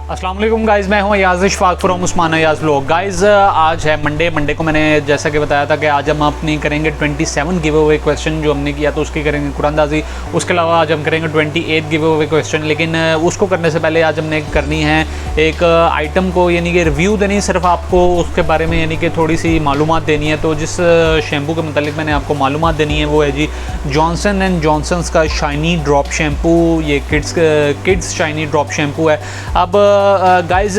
अस्सलाम वालेकुम गाइज़, मैं हूँ Yaz Ishfaq from Usman Yaz vlog. Guys आज है मंडे को मैंने जैसा कि बताया था कि आज हम अपनी करेंगे 27 गिव अवे क्वेश्चन जो हमने किया तो उसकी करेंगे कुरानदाजी। उसके अलावा आज हम करेंगे 28 गिव अवे क्वेश्चन, लेकिन उसको करने से पहले आज हमने करनी है एक आइटम को यानी कि रिव्यू देनी, सिर्फ आपको उसके बारे में यानी कि थोड़ी सी मालूमात देनी है। तो जिस शैम्पू के मतलब मैंने आपको मालूमात देनी है वो है जी जॉनसन एंड जॉनसन्स का शाइनी ड्रॉप शैम्पू। ये किड्स शाइनी ड्रॉप शैम्पू है। अब गाइज़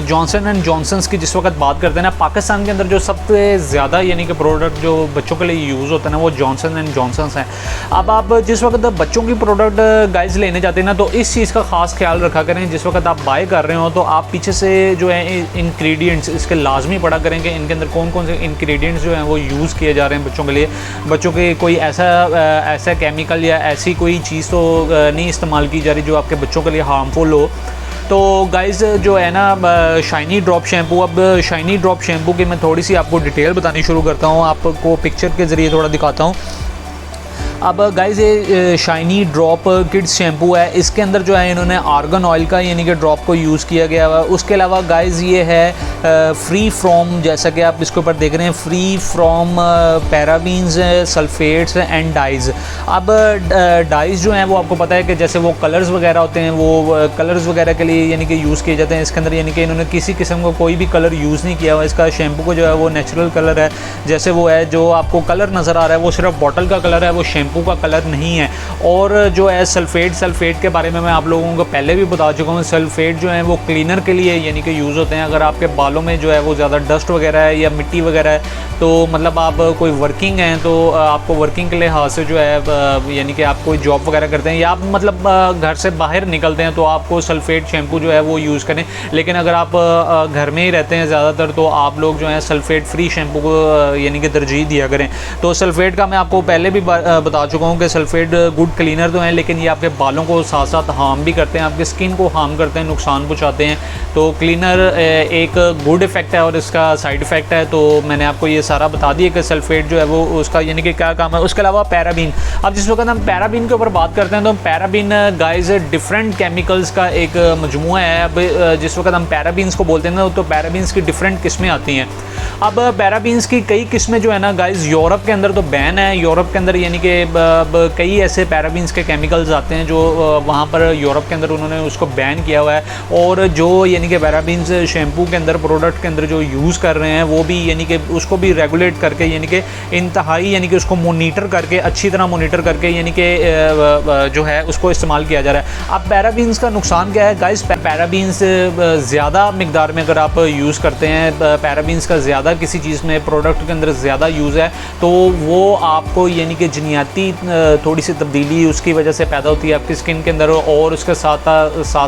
जॉनसन एंड जॉनसन्स की जिस वक्त बात करते हैं ना, पाकिस्तान के अंदर जो सबसे ज़्यादा यानी कि प्रोडक्ट जो बच्चों के लिए यूज़ होता है ना वो जॉनसन एंड जॉनसन्स हैं। अब आप जिस वक्त बच्चों की प्रोडक्ट गाइज़ लेने जाते हैं ना तो इस चीज़ का ख़ास ख्याल रखा करें। जिस वक्त आप बाय कर रहे हो तो आप पीछे से जो है इंग्रेडिएंट्स इसके लाजमी पढ़ा करें कि इनके अंदर कौन कौन से इंग्रेडिएंट्स जो हैं वो यूज़ किए जा रहे हैं बच्चों के लिए। बच्चों के कोई ऐसा केमिकल या ऐसी कोई चीज़ तो नहीं इस्तेमाल की जा रही जो आपके बच्चों के लिए हार्मफुल हो। तो गाइज़ जो है ना शाइनी ड्रॉप शैम्पू, अब शाइनी ड्रॉप शैम्पू की मैं थोड़ी सी आपको डिटेल बतानी शुरू करता हूँ, आपको पिक्चर के ज़रिए थोड़ा दिखाता हूँ। अब गाइज़ ये शाइनी ड्रॉप किड्स शैम्पू है, इसके अंदर जो है इन्होंने आर्गन ऑयल का यानी कि ड्रॉप को यूज़ किया गया हुआ। उसके अलावा गाइज़ ये है फ्री फ्रॉम, जैसा कि आप इसके ऊपर देख रहे हैं, free from parabens, sulphates and dies. अब डाइज़ जो हैं वो आपको पता है कि जैसे वो कलर्स वगैरह होते हैं वो कलर्स वगैरह के लिए यानी कि यूज़ किए जाते हैं। इसके अंदर यानी कि इन्होंने किसी किस्म का कोई भी कलर यूज़ नहीं किया हुआ। इसका शैम्पू को जो है वो नेचुरल कलर है, जैसे वो है जो आपको कलर नज़र आ रहा है वो सिर्फ बॉटल का कलर है, वो शैम्पू का कलर नहीं है। और जो है सल्फेट के बारे में मैं आप लोगों को पहले भी बता चुका हूँ। सल्फेट जो है वो क्लीनर के लिए यानी कि यूज़ होते हैं। अगर आपके बालों में जो है वो ज़्यादा डस्ट वगैरह है या मिट्टी वगैरह है तो मतलब आप कोई वर्किंग हैं तो आपको वर्किंग के लिहाज से जो है यानी कि आप कोई जॉब वगैरह करते हैं या आप मतलब घर से बाहर निकलते हैं तो आपको सल्फेट शैम्पू जो है वो यूज़ करें। लेकिन अगर आप घर में ही रहते हैं ज़्यादातर तो आप लोग जो है सल्फेट फ्री शैम्पू को यानी कि तरजीह दिया करें। तो सल्फेट का मैं आपको पहले भी बता चुका हूँ कि सल्फेट गुड क्लीनर तो हैं, लेकिन ये आपके बालों को साथ साथ हार्म भी करते हैं, आपके स्किन को हार्म करते हैं, नुकसान पहुँचाते हैं। तो क्लीनर एक गुड इफ़ेक्ट है और इसका साइड इफ़ेक्ट है। तो मैंने आपको ये सारा बता दिया कि सल्फेट जो है वो उसका यानी कि क्या काम है। उसके अलावा पैराबीन, अब जिस वक्त हम पैराबीन के ऊपर बात करते हैं तो पैराबीन गाइज़ डिफरेंट केमिकल्स का एक मजमुआ है। अब जिस वक्त हम पैराबीन्स को बोलते हैं ना तो पैराबीन्स की डिफरेंट किस्में आती हैं। अब पैराबीन्स की कई किस्में जो है ना गाइज़ यूरोप के अंदर तो बैन है। यूरोप के अंदर यानी कि कई ऐसे पैराबीन्स के केमिकल्स आते हैं जो वहाँ पर यूरोप के अंदर उन्होंने उसको बैन किया हुआ है। और जो यानी कि पैराबीन्स शैम्पू के अंदर प्रोडक्ट के अंदर जो यूज़ कर रहे हैं वो भी यानी कि उसको भी रेगुलेट करके यानी कि इंतहाई यानी कि उसको मोनीटर करके अच्छी तरह मोनीटर करके यानी कि जो है उसको इस्तेमाल किया जा रहा है। अब पैराबीन्स का नुकसान क्या है गाइज़, पैराबीन्स ज़्यादा मिकदार में अगर आप यूज़ करते हैं, पैराबीन्स का ज़्यादा किसी चीज़ में प्रोडक्ट के अंदर ज़्यादा यूज़ है तो वो आपको यानी कि जनियाती थोड़ी सी तब्दीली उसकी वजह से पैदा होती है आपकी स्किन के अंदर। और उसके साथ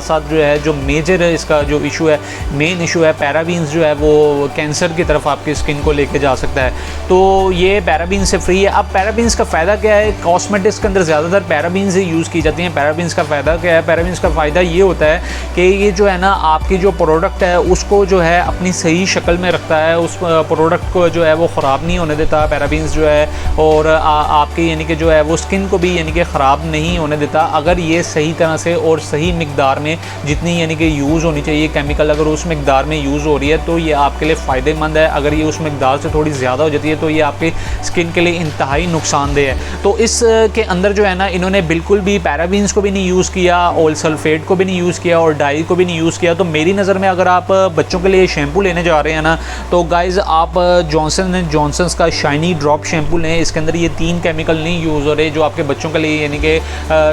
साथ जो है जो मेजर इसका जो इशू है, मेन इशू है, पैराबीन्स जो है वो कैंसर की तरफ आपकी स्किन को लेके जा सकता है। तो ये पैराबीन से फ्री है। अब पैराबीन्स का फ़ायदा क्या है, कॉस्मेटिक्स के अंदर ज़्यादातर पैराबीन्स ही यूज़ की जाती हैं। पैराबीन्स का फ़ायदा क्या है, पैराबीन्स का फ़ायदा ये होता है कि ये जो है ना आपकी जो प्रोडक्ट है उसको जो है अपनी सही शक्ल में रखता है, उस प्रोडक्ट को जो है वो ख़राब नहीं होने देता पैराबीन्स जो है। और आपकी यानी कि जो है वो स्किन को भी यानी कि ख़राब नहीं होने देता अगर ये सही तरह से और सही मिकदार में जितनी यानी कि यूज़ होनी चाहिए केमिकल अगर उस मिकदार में यूज़ हो रही है तो ये आपके लिए फ़ायदेमंद है। अगर ये उस मिकदार से थोड़ी ज़्यादा हो जाती है तो ये आपकी स्किन के लिए इंतहाई नुकसानदेह है। तो इसके अंदर जो है ना इन्होंने बिल्कुल भी पैराबीन्स को भी नहीं यूज़ किया और सल्फेट को भी नहीं यूज़ किया और डाई को भी नहीं यूज़ किया। तो मेरी नज़र में अगर आप बच्चों के लिए शैम्पू लेने जा रहे हैं ना तो गाइज़ आप जॉनसन एंड जॉनसन्स का शाइनी ड्रॉप शैम्पू लें। इसके अंदर ये 3 केमिकल नहीं यूज़ हो रहे जो आपके बच्चों के लिए यानी कि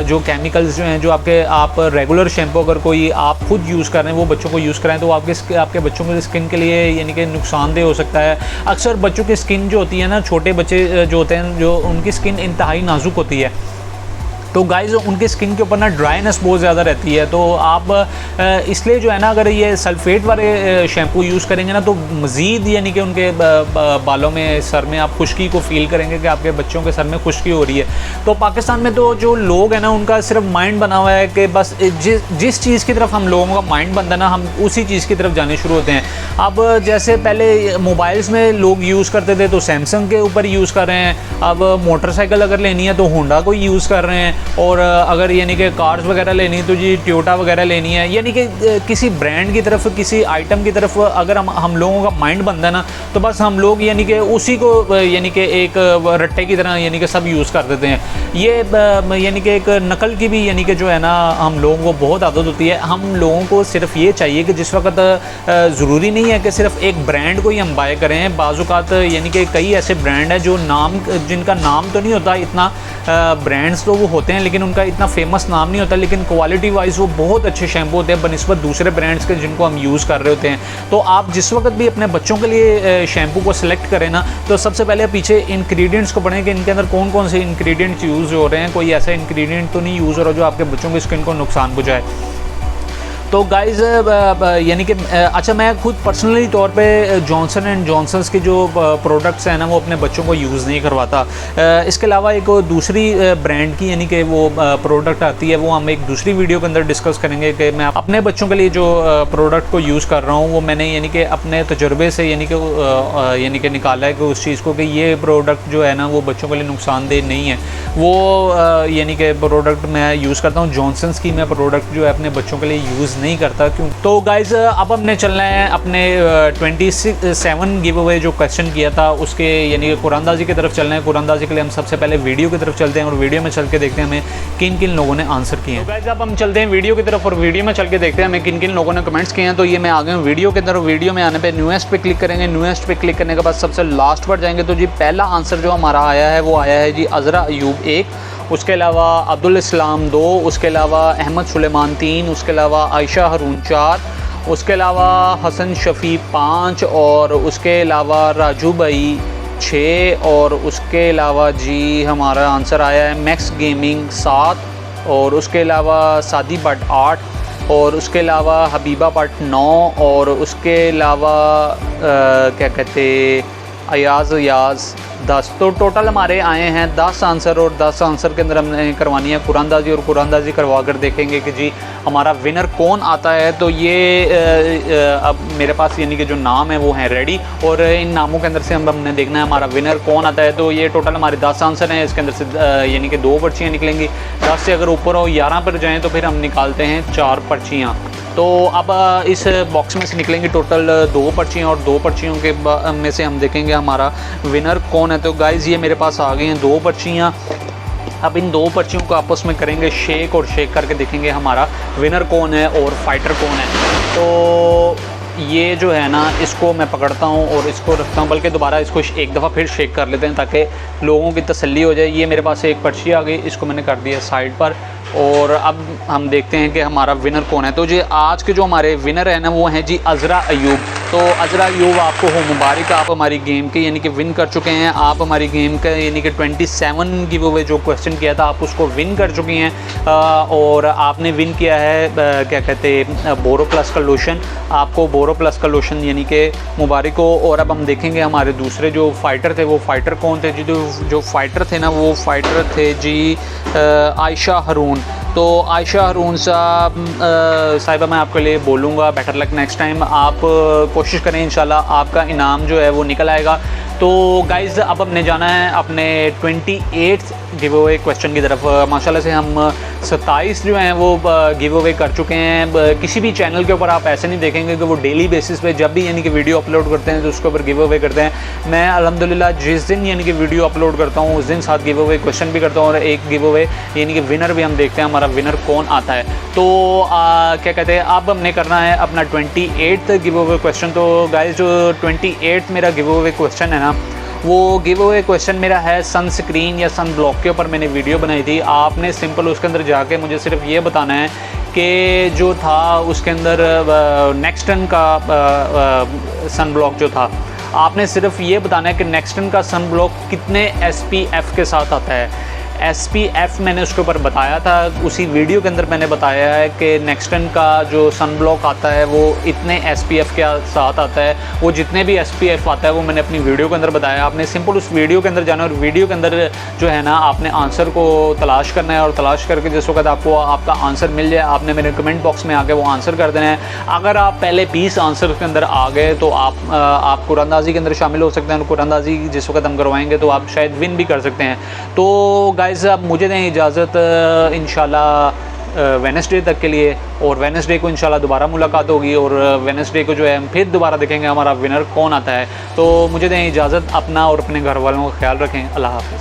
जो केमिकल्स जो हैं जो आप रेगुलर शैम्पू अगर कोई आप खुद यूज़ कर रहे हैं वो बच्चों को यूज़ कराएं तो आपके बच्चों की स्किन के लिए यानी कि नुकसानदेह हो सकता है। अक्सर बच्चों की स्किन जो होती है ना, छोटे बच्चे जो होते हैं जो उनकी स्किन इंतहाई नाजुक होती है तो गाइज़ उनके स्किन के ऊपर ना ड्राइनेस बहुत ज़्यादा रहती है। तो आप इसलिए जो है ना अगर ये सल्फेट वाले शैम्पू यूज़ करेंगे ना तो मज़ीद यानी कि उनके बालों में, सर में आप खुश्की को फ़ील करेंगे कि आपके बच्चों के सर में खुश्की हो रही है। तो पाकिस्तान में तो जो लोग हैं ना उनका सिर्फ माइंड बना हुआ है कि बस जिस चीज़ की तरफ हम लोगों का माइंड बनता है ना हम उसी चीज़ की तरफ जाने शुरू होते हैं। अब जैसे पहले मोबाइल्स में लोग यूज़ करते थे तो सैमसंग के ऊपर यूज़ कर रहे हैं। अब मोटरसाइकिल अगर लेनी है तो होंडा को यूज़ कर रहे हैं। और अगर यानी कि कार्स वगैरह लेनी है तो जी टोयोटा वगैरह लेनी है, यानी कि किसी ब्रांड की तरफ, किसी आइटम की तरफ अगर हम लोगों का माइंड बनता है ना, तो बस हम लोग यानी कि उसी को यानी कि एक रट्टे की तरह यानी कि सब यूज़ कर देते हैं। ये यानी कि एक नकल की भी यानी कि जो है ना हम लोगों को बहुत आदत होती है। हम लोगों को सिर्फ ये चाहिए कि जिस वक्त ज़रूरी नहीं है कि सिर्फ एक ब्रांड को ही हम बाय करें। बाज़-औक़ात यानी कि कई ऐसे ब्रांड हैं जो जिनका नाम तो नहीं होता इतना, ब्रांड्स तो वो होते हैं लेकिन उनका इतना फेमस नाम नहीं होता, लेकिन क्वालिटी वाइज वो बहुत अच्छे शैम्पू होते हैं बनिस्बत दूसरे ब्रांड्स के जिनको हम यूज़ कर रहे होते हैं। तो आप जिस वक्त भी अपने बच्चों के लिए शैम्पू को सिलेक्ट करें ना, तो सबसे पहले पीछे इंग्रेडिएंट्स को पढ़ें कि इनके अंदर कौन कौन से इंग्रेडिएंट्स यूज़ हो रहे हैं। कोई ऐसा इंग्रेडिएंट तो नहीं यूज़ हो रहा जो आपके बच्चों की स्किन को नुकसान पहुँचाए। तो गाइज़ यानी कि अच्छा, मैं खुद पर्सनली तौर पे जॉनसन एंड जॉनसन्स के जो प्रोडक्ट्स हैं ना वो अपने बच्चों को यूज़ नहीं करवाता। इसके अलावा एक दूसरी ब्रांड की यानी कि वो प्रोडक्ट आती है, वो हम एक दूसरी वीडियो के अंदर डिस्कस करेंगे कि मैं अपने बच्चों के लिए जो प्रोडक्ट को यूज़ कर रहा हूँ वो मैंने यानी कि अपने तजुर्बे से यानी कि निकाला है कि उस चीज़ को कि ये प्रोडक्ट जो है ना वो बच्चों के लिए नुकसानदेह नहीं है। वो यानी कि प्रोडक्ट मैं यूज़ करता हूँ जॉनसन्स की, मैं प्रोडक्ट जो है अपने बच्चों के लिए यूज़ नहीं करता। क्यों? तो गाइज़ अब हमने चलना है अपने 27 गिव अवे जो क्वेश्चन किया था उसके यानी कि कुरानदाजी की तरफ चलना है। कुरानदाजी के लिए हम सबसे पहले वीडियो की तरफ चलते हैं और वीडियो में चल के देखते हैं हमें किन किन लोगों ने आंसर किए हैं। तो गाइज़ अब हम चलते हैं वीडियो की तरफ और वीडियो में चल के देखते हैं हमें किन किन लोगों ने कमेंट्स किए हैं। तो ये मैं आ गया हूँ वीडियो के अंदर। वीडियो में आने पर न्यूएस्ट पे क्लिक करेंगे। न्यूएस्ट पे क्लिक करने के बाद सबसे लास्ट पर जाएंगे तो जी पहला आंसर जो हमारा आया है वो आया है जी अज़रा अयूब 1, उसके अलावा अब्दुल इस्लाम 2, उसके अलावा अहमद सुलेमान 3, उसके अलावा आयशा हरून 4, उसके अलावा हसन शफ़ी 5 और उसके अलावा राजू भाई 6 और उसके अलावा जी हमारा आंसर आया है मैक्स गेमिंग 7 और उसके अलावा सादी भट्ट 8 और उसके अलावा हबीबा भट्ट 9 और उसके अलावा क्या कहते अयाज़ 10। तो टोटल हमारे आए हैं 10 आंसर और 10 आंसर के अंदर हमने करवानी है कुरानदाजी और कुरानदाजी करवा कर देखेंगे कि जी हमारा विनर कौन आता है। तो ये अब मेरे पास यानी कि जो नाम है वो हैं रेडी और इन नामों के अंदर से हमने देखना है हमारा विनर कौन आता है। तो ये टोटल हमारे 10 आंसर हैं, इसके अंदर से यानी कि 2 पर्चियाँ निकलेंगी। 10 से अगर ऊपर हो 11 पर जाएँ तो फिर हम निकालते हैं 4 पर्चियाँ। तो अब इस बॉक्स में से निकलेंगी टोटल 2 पर्चियाँ और 2 पर्चियों के में से हम देखेंगे हमारा विनर कौन है। तो गाइज़ ये मेरे पास आ गई हैं 2 पर्चियाँ। अब इन 2 पर्चियों को आपस में करेंगे शेक और शेक करके देखेंगे हमारा विनर कौन है और फाइटर कौन है। तो ये जो है ना इसको मैं पकड़ता हूँ और इसको रखता हूँ, बल्कि दोबारा इसको एक दफ़ा फिर शेक कर लेते हैं ताकि लोगों की तसल्ली हो जाए। ये मेरे पास एक पर्ची आ गई, इसको मैंने कर दिया साइड पर और अब हम देखते हैं कि हमारा विनर कौन है। तो जी आज के जो हमारे विनर हैं ना वो हैं जी अज़रा अयूब। तो अज़रा अयूब आपको हो मुबारक, आप हमारी गेम के यानी कि विन कर चुके हैं। आप हमारी गेम का यानी कि 27 गिव अवे जो क्वेश्चन किया था आप उसको विन कर चुकी हैं और आपने विन किया है क्या कहते बोरो प्लस का लोशन। आपको बोरो प्लस का लोशन यानी कि मुबारक हो। और अब हम देखेंगे हमारे दूसरे जो फाइटर थे वो फाइटर कौन थे जी। जो फाइटर थे ना वो फाइटर थे जी आयशा हरून। तो आयशा हरून साहिबा मैं आपके लिए बोलूँगा बेटर लक नेक्स्ट टाइम। आप कोशिश करें इंशाल्लाह आपका इनाम जो है वो निकल आएगा। तो गाइज़ अब हमने जाना है अपने 28 गिव अवे क्वेश्चन की तरफ। माशाल्लाह से हम 27 जो हैं वो गिव अवे कर चुके हैं। किसी भी चैनल के ऊपर आप ऐसे नहीं देखेंगे कि वो डेली बेसिस पे जब भी यानी कि वीडियो अपलोड करते हैं तो उसके ऊपर गिव अवे करते हैं। मैं अल्हम्दुलिल्लाह जिस दिन यानी कि वीडियो अपलोड करता हूँ उस दिन साथ गिव अवे क्वेश्चन भी करता हूँ और एक गिव अवे यानी कि विनर भी हम देखते हैं हमारा विनर कौन आता है। तो क्या कहते हैं अब हमने करना है अपना 28 गिव अवे क्वेश्चन। तो गाइस जो 28 मेरा गिव अवे क्वेश्चन है ना वो गिव अवे क्वेश्चन मेरा है सनस्क्रीन या सन ब्लॉक के ऊपर मैंने वीडियो बनाई थी। आपने सिंपल उसके अंदर जाके मुझे सिर्फ ये बताना है कि जो था उसके अंदर नेक्सटन का सन ब्लॉक जो था आपने सिर्फ ये बताना है कि नेक्सटन का सन ब्लॉक कितने SPF के साथ आता है। SPF मैंने उसके ऊपर बताया था, उसी वीडियो के अंदर मैंने बताया है कि नेक्सटन का जो सन ब्लॉक आता है वो इतने SPF के साथ आता है। वो जितने भी SPF आता है वो मैंने अपनी वीडियो के अंदर बताया। आपने सिंपल उस वीडियो के अंदर जाना और वीडियो के अंदर जो है ना आपने आंसर को तलाश करना है और तलाश करके जिस वक्त आपको आपका आंसर मिल जाए आपने मेरे कमेंट बॉक्स में आके वो आंसर कर देना है। अगर आप पहले 20 आंसर के अंदर आ गए तो आप कुरानदाजी के अंदर शामिल हो सकते हैं और कुरानदाजी जिस वक्त हम करवाएंगे तो आप शायद विन भी कर सकते हैं। तो गाइज़ अब मुझे दें इजाज़त इंशाल्लाह वेडनेसडे तक के लिए, और वेडनेसडे को इंशाल्लाह दोबारा मुलाकात होगी, और वेडनेसडे को जो है हम फिर दोबारा देखेंगे हमारा विनर कौन आता है। तो मुझे दें इजाज़त, अपना और अपने घर वालों का ख्याल रखें। अल्लाह हाफ़िज़।